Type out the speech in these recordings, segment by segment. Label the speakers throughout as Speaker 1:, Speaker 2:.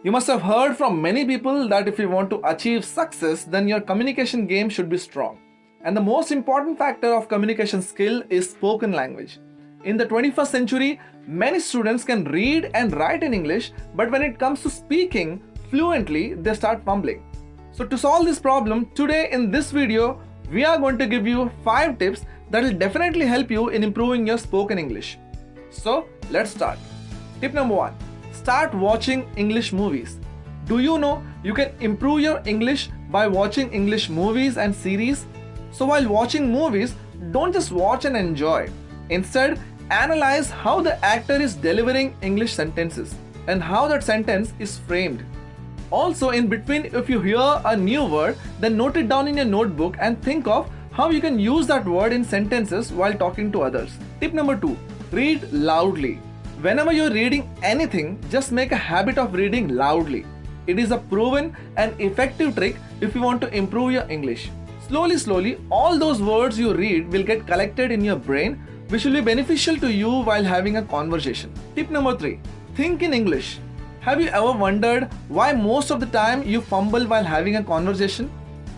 Speaker 1: You must have heard from many people that if you want to achieve success, then your communication game should be strong. And the most important factor of communication skill is spoken language. In the 21st century, many students can read and write in English, but when it comes to speaking fluently, they start fumbling. So to solve this problem, today in this video, we are going to give you 5 tips that will definitely help you in improving your spoken English. So let's start. Tip number 1. Start watching English movies. Do you know you can improve your English by watching English movies and series? So while watching movies, don't just watch and enjoy. Instead, analyze how the actor is delivering English sentences and how that sentence is framed. Also, in between, if you hear a new word, then note it down in your notebook and think of how you can use that word in sentences while talking to others. Tip number 2. Read loudly. Whenever you're reading anything, just make a habit of reading loudly. It is a proven and effective trick if you want to improve your English. Slowly, all those words you read will get collected in your brain, which will be beneficial to you while having a conversation. Tip number 3. Think in English. Have you ever wondered why most of the time you fumble while having a conversation?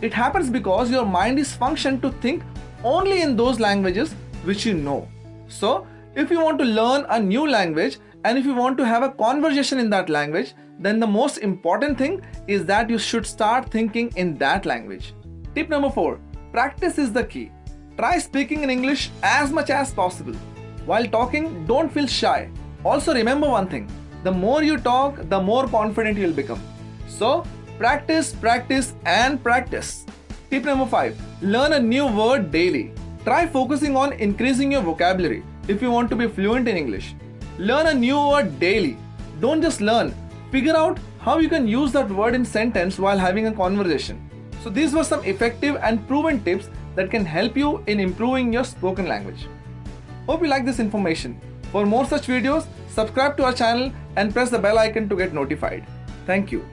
Speaker 1: It happens because your mind is functioned to think only in those languages which you know. So, if you want to learn a new language and if you want to have a conversation in that language, then the most important thing is that you should start thinking in that language. Tip number 4. Practice is the key. Try speaking in English as much as possible. While talking, don't feel shy. Also remember one thing. The more you talk, the more confident you'll become. So, practice, and practice. Tip number 5. Learn a new word daily. Try focusing on increasing your vocabulary if you want to be fluent in English. Learn a new word daily. Don't just learn. Figure out how you can use that word in sentence while having a conversation. So these were some effective and proven tips that can help you in improving your spoken language. Hope you like this information. For more such videos, subscribe to our channel and press the bell icon to get notified. Thank you.